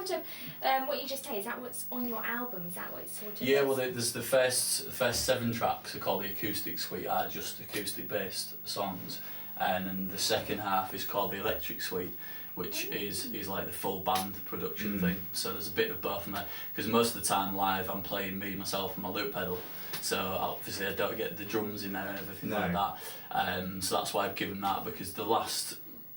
sort of what you just say? Is that what's on your album? Is that what it's sort of? Yeah, well, there's the first 7 tracks are called the acoustic suite, are just acoustic based songs, and then the second half is called the electric suite, which is like the full band production thing. So there's a bit of both in there, because most of the time live I'm playing me, myself and my loop pedal, so obviously I don't get the drums in there and everything like that. So that's why I've given that, because the last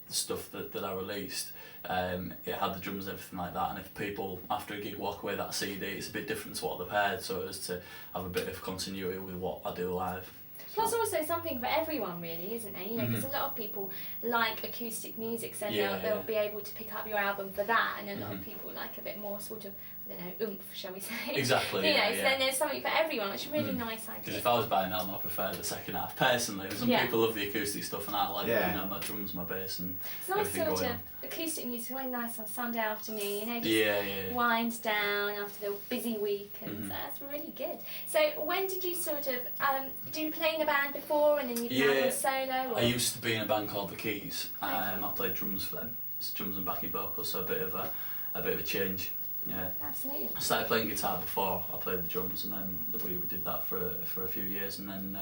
stuff that I released, it had the drums and everything like that, and if people after a gig walk away that CD, it's a bit different to what they've heard, so it was to have a bit of continuity with what I do live. Plus also something for everyone really, isn't there? You know, because a lot of people like acoustic music, so they'll be able to pick up your album for that, and a lot of people like a bit more sort of, I don't know, oomph, shall we say. Exactly, you know, so then there's something for everyone, which is a really nice idea. Because if I was buying an album, I prefer the second half, personally. Some people love the acoustic stuff, and I like, you know, my drums, my bass, and it's nice everything sort going of on. Acoustic music, really nice on Sunday afternoon, you know, just winds down after the busy week, and that's really good. So when did you sort of, did you play in a band before and then you played on solo? Or? I used to be in a band called The Keys. I played drums for them. It's drums and backing vocals, so a bit of a change. Yeah. Absolutely. I started playing guitar before I played the drums, and then we did that for a few years, and then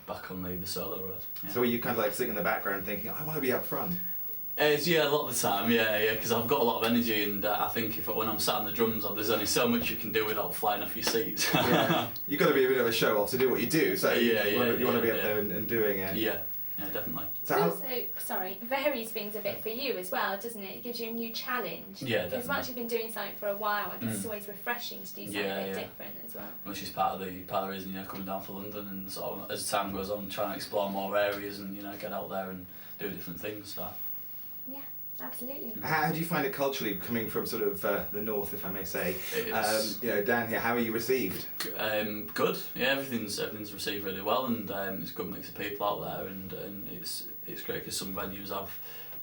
back on the solo road. Yeah. So were you kind of like sitting in the background thinking, I want to be up front? Yeah, a lot of the time, because I've got a lot of energy, and I think when I'm sat on the drums, there's only so much you can do without flying off your seats. You've got to be a bit of a show off to do what you do, so you want to be up there and doing it. Yeah, definitely. So it also, varies things a bit for you as well, doesn't it? It gives you a new challenge. Yeah, definitely. As much as you've been doing something for a while, I guess it's always refreshing to do something a bit different as well. Which is part of the reason, coming down for London, and sort of as time goes on, trying to explore more areas and get out there and do different things. So. Yeah. Absolutely. How do you find it culturally, coming from sort of the north, if I may say? Down here, how are you received? Good. Yeah, everything's received really well, and it's a good mix of people out there, and it's great because some venues have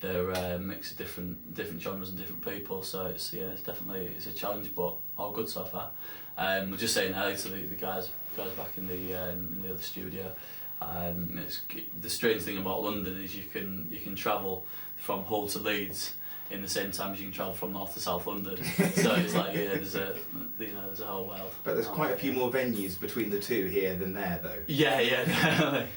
their mix of different genres and different people. So it's definitely a challenge, but all good so far. We're just saying hi to the guys back in the other studio. It's the strange thing about London is you can travel from Hull to Leeds in the same time as you can travel from North to South London. So it's like there's a whole world. But there's quite a few more venues between the two here than there, though. Yeah, definitely.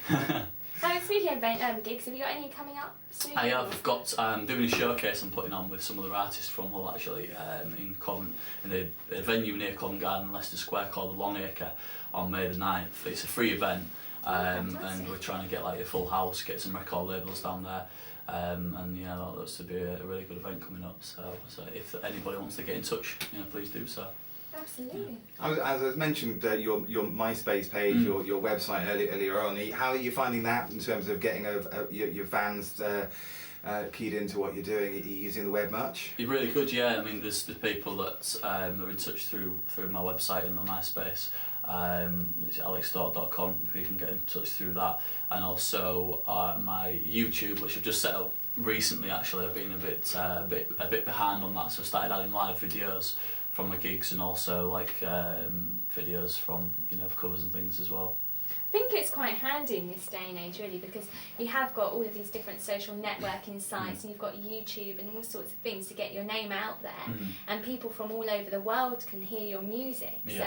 Speaking of gigs, have you got any coming up soon? I have. I've got doing a showcase I'm putting on with some other artists from Hull actually in Covent, in a venue near Covent Garden, Leicester Square, called the Long Acre on May the 9th. It's a free event. And we're trying to get like a full house, get some record labels down there, and that looks to be a really good event coming up. So if anybody wants to get in touch, please do so. Absolutely. As I mentioned, your MySpace page, your website earlier on. How are you finding that in terms of getting your fans keyed into what you're doing? Are you using the web much? You're really good, yeah. I mean, there's the people that are in touch through my website and my MySpace. It's alexstork.com, if you can get in touch through that, and also my YouTube, which I've just set up recently. Actually, I've been a bit behind on that, so I started adding live videos from my gigs, and also like videos from covers and things as well. I think it's quite handy in this day and age, really, because you have got all of these different social networking sites, and you've got YouTube and all sorts of things to get your name out there, and people from all over the world can hear your music. So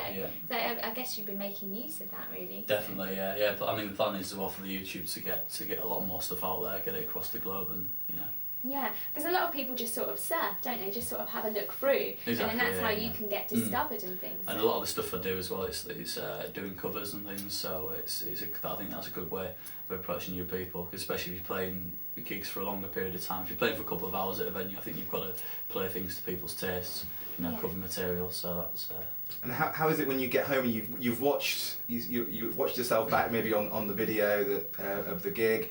I guess you've been making use of that, really. Definitely, yeah. But I mean, the plan is as well for the YouTube to get a lot more stuff out there, get it across the globe, and Yeah, because a lot of people just sort of surf, don't they? Just sort of have a look through, and then that's how you can get discovered and things. And a lot of the stuff I do as well, it's doing covers and things. So I think that's a good way of approaching new people, because especially if you're playing gigs for a longer period of time. If you're playing for a couple of hours at a venue, I think you've got to play things to people's tastes, cover material. So that's. And how is it when you get home and you've watched yourself back maybe on the video of the gig,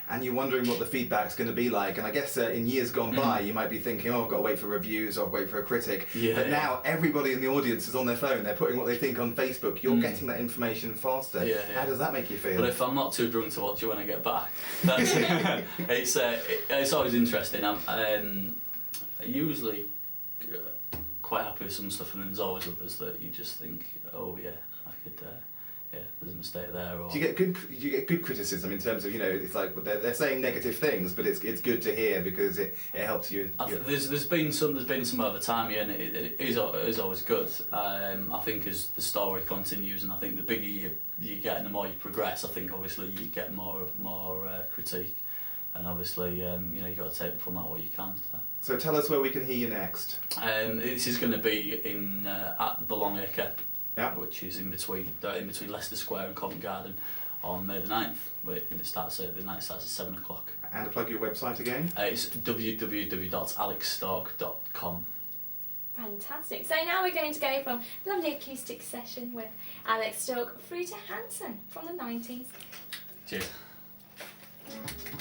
and you're wondering what the feedback's going to be like? And I guess in years gone by, you might be thinking, I've got to wait for reviews, or wait for a critic. But now everybody in the audience is on their phone. They're putting what they think on Facebook. You're getting that information faster. How does that make you feel? But if I'm not too drunk to watch it when I get back, it's always interesting. I'm usually quite happy with some stuff, and then there's always others that you just think, oh yeah, I could there's a mistake there. Or Do you get good criticism in terms of, it's like they're saying negative things, but it's good to hear because it helps you. There's been some over time, yeah, and it is always good. I think as the story continues, and I think the bigger you get and the more you progress, I think obviously you get more critique, and obviously you got to take from that what you can. So tell us where we can hear you next. This is going to be in at the Long Acre. Yeah. Which is in between Leicester Square and Covent Garden on May the 9th. The night starts at 7 o'clock. And plug your website again. It's www.alexstork.com. Fantastic. So now we're going to go from lovely acoustic session with Alex Stork through to Hanson from the 90s. Cheers.